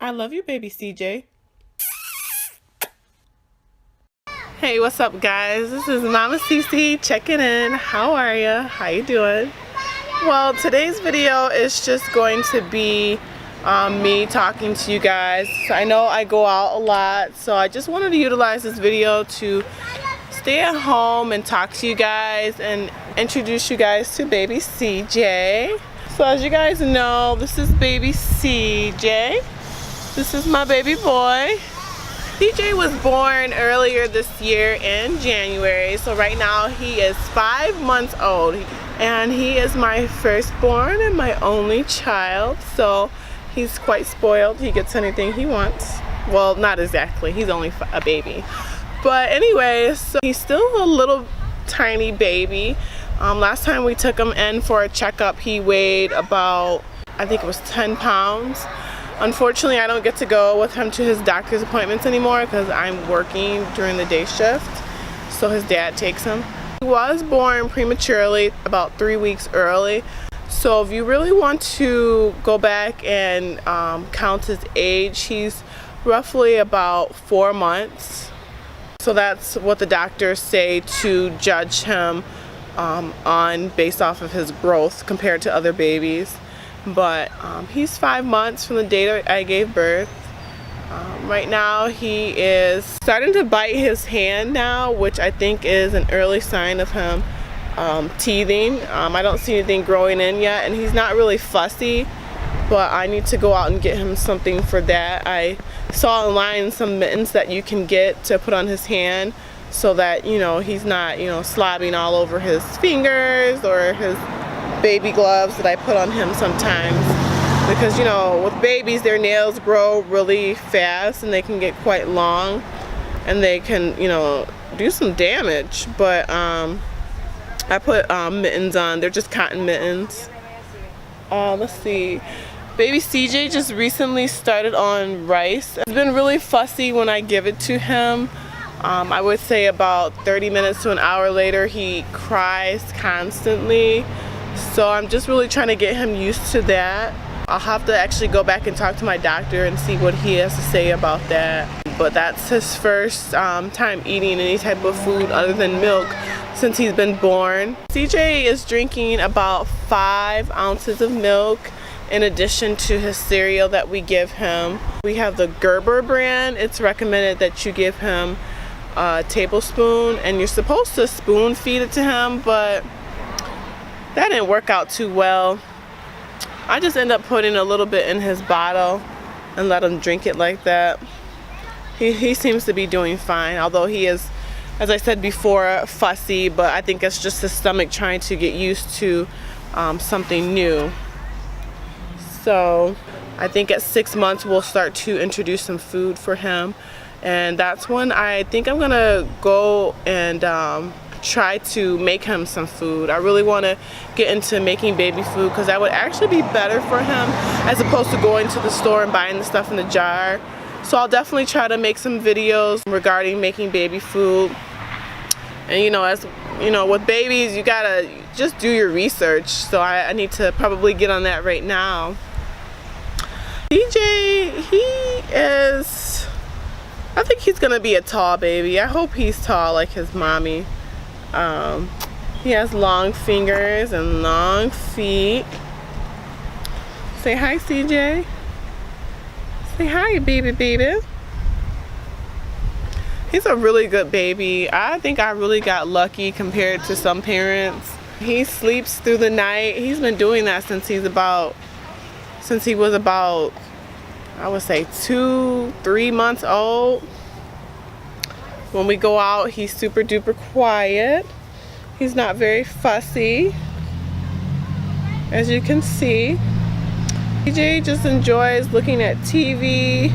I love you, baby CJ. Hey, what's up, guys? This is Mama Cece checking in. How are ya? How you doing? Well, today's video is just going to be me talking to you guys. I know I go out a lot, so I just wanted to utilize this video to stay at home and talk to you guys and introduce you guys to baby CJ. So as you guys know, this is baby CJ. This is my baby boy. CJ was born earlier this year in January, so right now he is 5 months old, and he is my firstborn and my only child, so he's quite spoiled. He gets anything he wants. Well, not exactly, he's only a baby, but anyways, so he's still a little tiny baby. Last time we took him in for a checkup, he weighed about, I think it was 10 pounds. Unfortunately, I don't get to go with him to his doctor's appointments anymore because I'm working during the day shift, so his dad takes him. He was born prematurely, about 3 weeks early, so if you really want to go back and count his age, he's roughly about 4 months. So that's what the doctors say to judge him on based off of his growth compared to other babies. But he's 5 months from the date I gave birth. Right now he is starting to bite his hand now, which I think is an early sign of him teething. I don't see anything growing in yet, and he's not really fussy, but I need to go out and get him something for that. I saw online some mittens that you can get to put on his hand so that, you know, he's not, you know, slobbing all over his fingers or his baby gloves that I put on him sometimes, because, you know, with babies their nails grow really fast and they can get quite long and they can, you know, do some damage. But I put mittens on. They're just cotton mittens. Let's see, baby CJ just recently started on rice. It's been really fussy when I give it to him. I would say about 30 minutes to an hour later he cries constantly. So I'm just really trying to get him used to that. I'll have to actually go back and talk to my doctor and see what he has to say about that. But that's his first time eating any type of food other than milk since he's been born. CJ is drinking about 5 ounces of milk in addition to his cereal that we give him. We have the Gerber brand. It's recommended that you give him a tablespoon, and you're supposed to spoon feed it to him, but that didn't work out too well. I just end up putting a little bit in his bottle and let him drink it like that. He seems to be doing fine, although he is, as I said before, fussy, but I think it's just his stomach trying to get used to something new. So I think at 6 months we'll start to introduce some food for him, and that's when I think I'm gonna go and try to make him some food. I really want to get into making baby food because that would actually be better for him as opposed to going to the store and buying the stuff in the jar. So I'll definitely try to make some videos regarding making baby food. And you know, as you know, with babies you gotta just do your research, so I need to probably get on that right now. CJ, he is, I think he's gonna be a tall baby. I hope he's tall like his mommy. He has long fingers and long feet. Say hi, CJ. Say hi, baby. He's a really good baby. I think I really got lucky compared to some parents. He sleeps through the night. He's been doing that since he was about, I would say 2-3 months old. When we go out, he's super duper quiet. He's not very fussy, as you can see. CJ just enjoys looking at TV.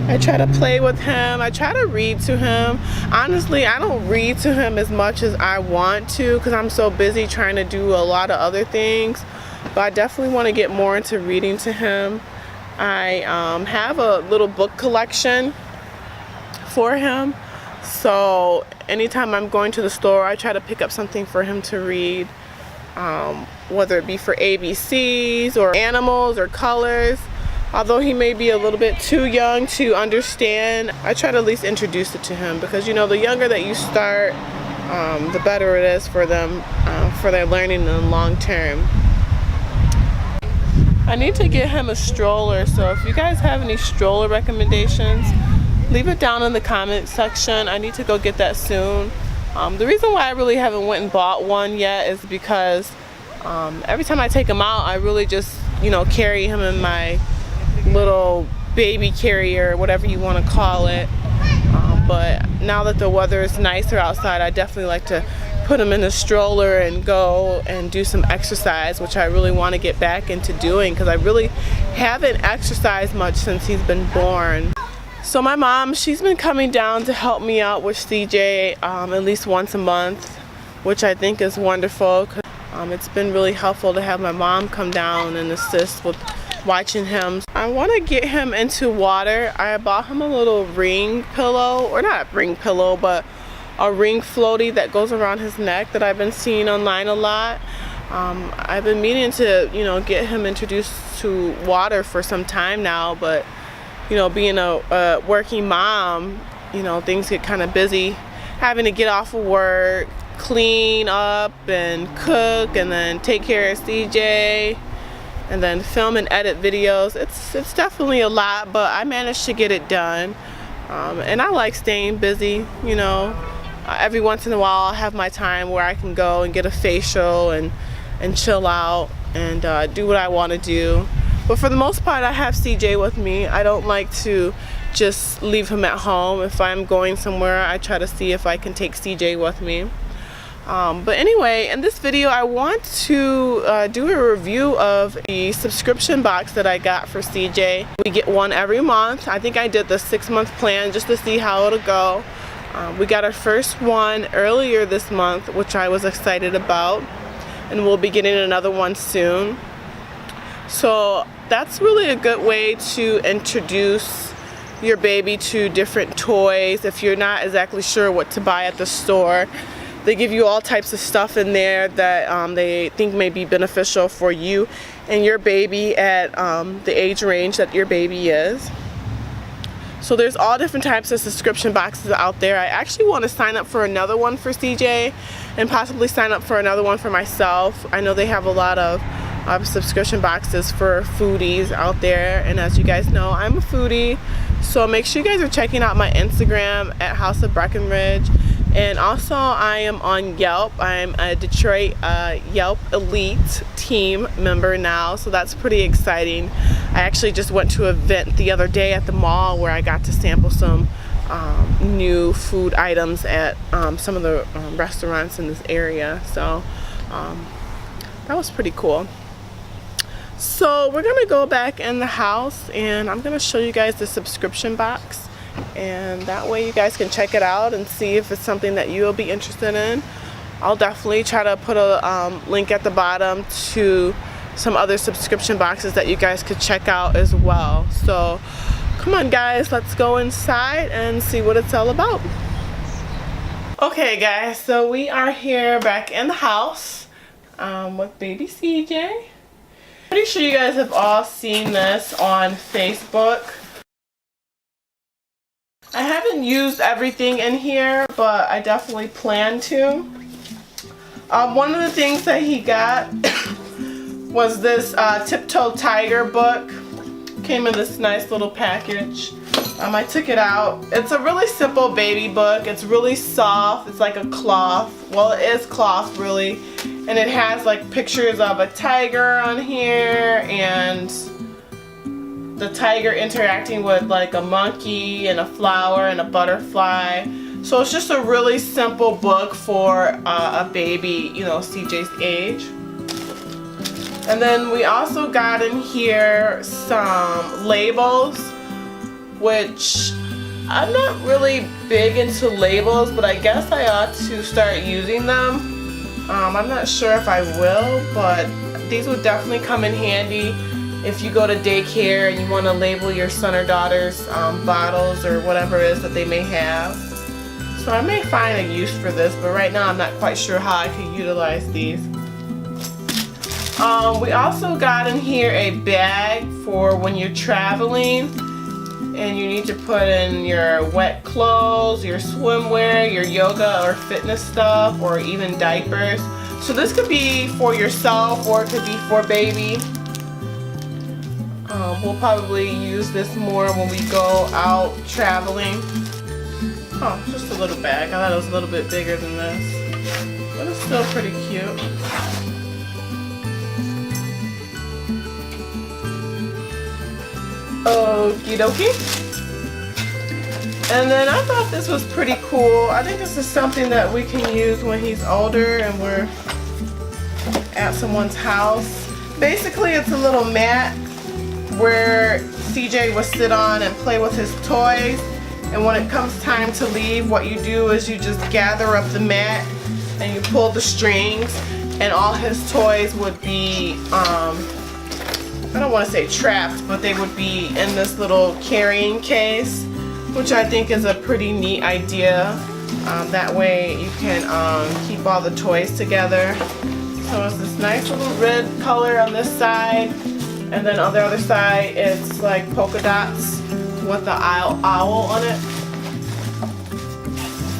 I try to play with him. I try to read to him. Honestly, I don't read to him as much as I want to because I'm so busy trying to do a lot of other things. But I definitely want to get more into reading to him. I have a little book collection for him. So anytime I'm going to the store, I try to pick up something for him to read, whether it be for ABCs or animals or colors. Although he may be a little bit too young to understand, I try to at least introduce it to him, because you know, the younger that you start, the better it is for them, for their learning in the long term. I need to get him a stroller, so if you guys have any stroller recommendations, leave it down in the comment section. I need to go get that soon. The reason why I really haven't went and bought one yet is because every time I take him out, I really just, you know, carry him in my little baby carrier, whatever you want to call it. But now that the weather is nicer outside, I definitely like to put him in a stroller and go and do some exercise, which I really want to get back into doing, because I really haven't exercised much since he's been born. So my mom, she's been coming down to help me out with CJ at least once a month, which I think is wonderful. It's been really helpful to have my mom come down and assist with watching him. I want to get him into water. I bought him a little ring pillow, or not a ring pillow, but a ring floaty that goes around his neck that I've been seeing online a lot. I've been meaning to, you know, get him introduced to water for some time now, but you know, being a working mom, you know, things get kind of busy, having to get off of work, clean up and cook, and then take care of CJ, and then film and edit videos. It's definitely a lot, but I managed to get it done. And I like staying busy, you know. Every once in a while I'll have my time where I can go and get a facial and chill out and do what I want to do. But for the most part, I have CJ with me. I don't like to just leave him at home. If I'm going somewhere, I try to see if I can take CJ with me. But anyway, in this video I want to do a review of the subscription box that I got for CJ. We get one every month. I think I did the 6-month plan just to see how it'll go. We got our first one earlier this month, which I was excited about, and we'll be getting another one soon. So that's really a good way to introduce your baby to different toys if you're not exactly sure what to buy at the store. They give you all types of stuff in there that they think may be beneficial for you and your baby at the age range that your baby is. So there's all different types of subscription boxes out there. I actually want to sign up for another one for CJ and possibly sign up for another one for myself. I know they have a lot of subscription boxes for foodies out there, and as you guys know, I'm a foodie. So make sure you guys are checking out my Instagram at House of Breckenridge. And also I am on Yelp. I'm a Detroit Yelp Elite team member now, so that's pretty exciting. I actually just went to an event the other day at the mall where I got to sample some new food items at some of the restaurants in this area. So that was pretty cool. So we're gonna go back in the house and I'm gonna show you guys the subscription box. And that way you guys can check it out and see if it's something that you'll be interested in. I'll definitely try to put a link at the bottom to some other subscription boxes that you guys could check out as well. So come on guys, let's go inside and see what it's all about. Okay guys, so we are here back in the house with baby CJ. Pretty sure you guys have all seen this on Facebook. I haven't used everything in here, but I definitely plan to. One of the things that he got was this Tiptoe Tiger book. Came in this nice little package. I took it out. It's a really simple baby book. It's really soft. It's like a cloth. Well, it is cloth really. And it has like pictures of a tiger on here and the tiger interacting with like a monkey and a flower and a butterfly. So it's just a really simple book for a baby, you know, CJ's age. And then we also got in here some labels, which I'm not really big into labels, but I guess I ought to start using them. I'm not sure if I will, but these would definitely come in handy if you go to daycare and you want to label your son or daughter's bottles or whatever it is that they may have. So I may find a use for this, but right now I'm not quite sure how I could utilize these. We also got in here a bag for when you're traveling and you need to put in your wet clothes, your swimwear, your yoga or fitness stuff, or even diapers. So this could be for yourself or it could be for baby. We'll probably use this more when we go out traveling. Oh, just a little bag. I thought it was a little bit bigger than this, but it's still pretty cute. Okie dokie. And then I thought this was pretty cool. I think this is something that we can use when he's older and we're at someone's house. Basically, it's a little mat where CJ will sit on and play with his toys. And when it comes time to leave, what you do is you just gather up the mat and you pull the strings, and all his toys would be I don't want to say trapped, but they would be in this little carrying case, which I think is a pretty neat idea. That way you can keep all the toys together. So it's this nice little red color on this side, and then on the other side it's like polka dots with the owl on it.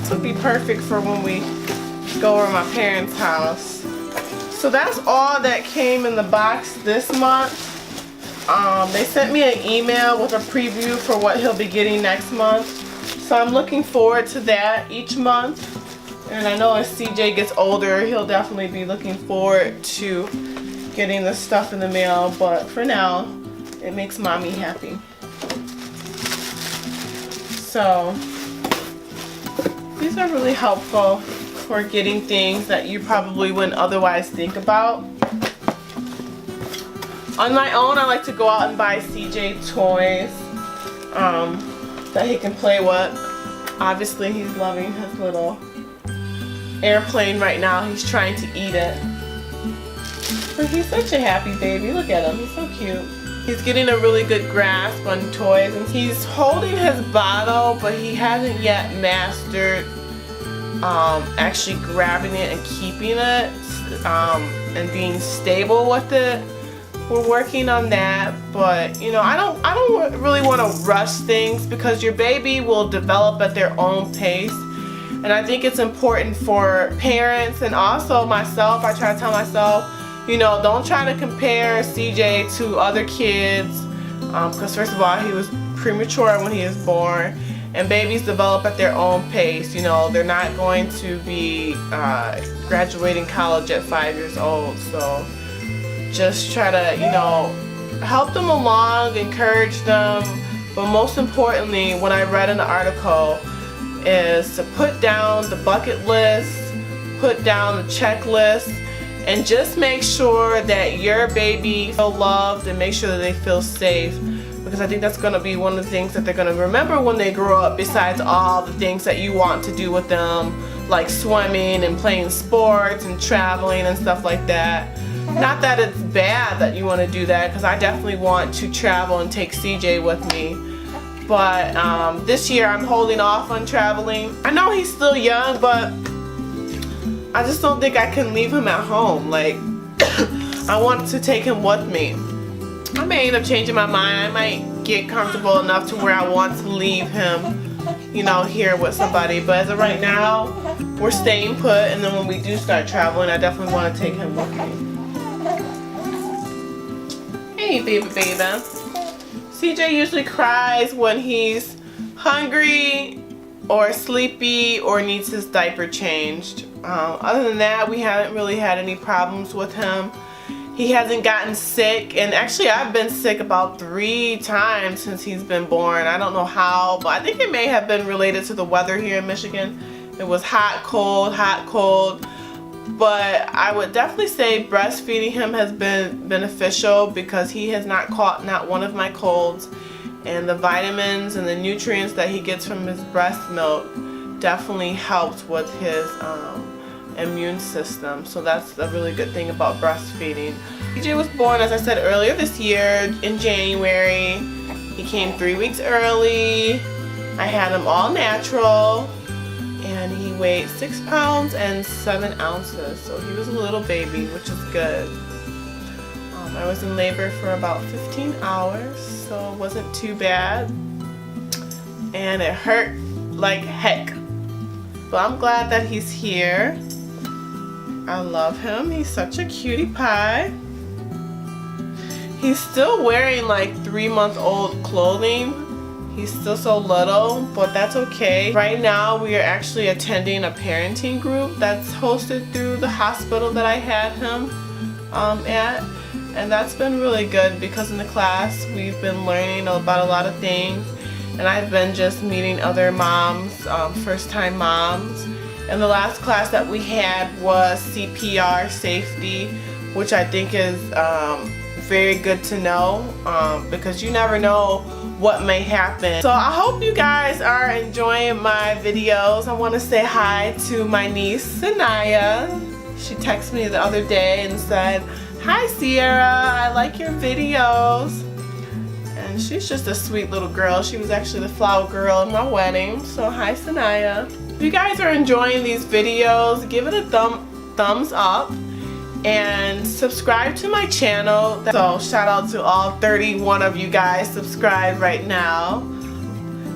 This would be perfect for when we go over my parents' house. So that's all that came in the box this month. They sent me an email with a preview for what he'll be getting next month. So I'm looking forward to that each month. And I know as CJ gets older, he'll definitely be looking forward to getting the stuff in the mail. But for now, it makes mommy happy. So these are really helpful for getting things that you probably wouldn't otherwise think about. On my own, I like to go out and buy CJ toys that he can play with. Obviously, he's loving his little airplane right now. He's trying to eat it. But he's such a happy baby. Look at him. He's so cute. He's getting a really good grasp on toys, and he's holding his bottle, but he hasn't yet mastered actually grabbing it and keeping it and being stable with it. We're working on that, but you know, I don't really want to rush things because your baby will develop at their own pace. And I think it's important for parents and also myself. I try to tell myself, you know, don't try to compare CJ to other kids because first of all, he was premature when he was born, and babies develop at their own pace. You know, they're not going to be graduating college at 5 years old. So just try to, you know, help them along, encourage them, but most importantly, what I read in the article is to put down the bucket list, put down the checklist, and just make sure that your baby feel loved and make sure that they feel safe, because I think that's going to be one of the things that they're going to remember when they grow up, besides all the things that you want to do with them, like swimming and playing sports and traveling and stuff like that. Not that it's bad that you want to do that, because I definitely want to travel and take CJ with me. But this year I'm holding off on traveling. I know he's still young, but I just don't think I can leave him at home. Like, I want to take him with me. I may end up changing my mind. I might get comfortable enough to where I want to leave him, you know, here with somebody. But as of right now, we're staying put, and then when we do start traveling, I definitely want to take him with me. Hey, baby. CJ usually cries when he's hungry or sleepy or needs his diaper changed. Other than that, we haven't really had any problems with him. He hasn't gotten sick, and actually I've been sick about 3 times since he's been born. I don't know how, but I think it may have been related to the weather here in Michigan. It was hot, cold. But I would definitely say breastfeeding him has been beneficial because he has not caught not one of my colds, and the vitamins and the nutrients that he gets from his breast milk definitely helps with his immune system. So that's a really good thing about breastfeeding. CJ was born, as I said earlier, this year in January. He came 3 weeks early. I had him all natural. And he weighed 6 pounds and 7 ounces, so he was a little baby, which is good. I was in labor for about 15 hours, so it wasn't too bad. And it hurt like heck. But I'm glad that he's here. I love him. He's such a cutie pie. He's still wearing like 3-month-old clothing. He's still so little, but that's okay. Right now we are actually attending a parenting group that's hosted through the hospital that I had him at. And that's been really good because in the class we've been learning about a lot of things. And I've been just meeting other moms, first-time moms. And the last class that we had was CPR safety, which I think is very good to know because you never know what may happen. So I hope you guys are enjoying my videos. I want to say hi to my niece Sanaya. She texted me the other day and said, "Hi Sierra, I like your videos." And she's just a sweet little girl. She was actually the flower girl in my wedding. So hi Sanaya. If you guys are enjoying these videos, give it a thumbs up. And subscribe to my channel. So shout out to all 31 of you guys subscribed right now.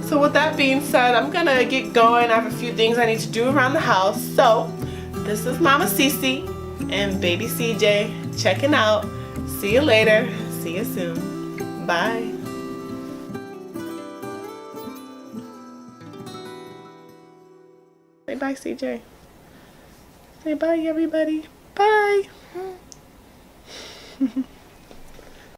So with that being said, I'm gonna get going. I have a few things I need to do around the house. So this is Mama Cece and baby CJ checking out. See you later. See you soon. Bye. Say bye, CJ. Say bye, everybody. Bye.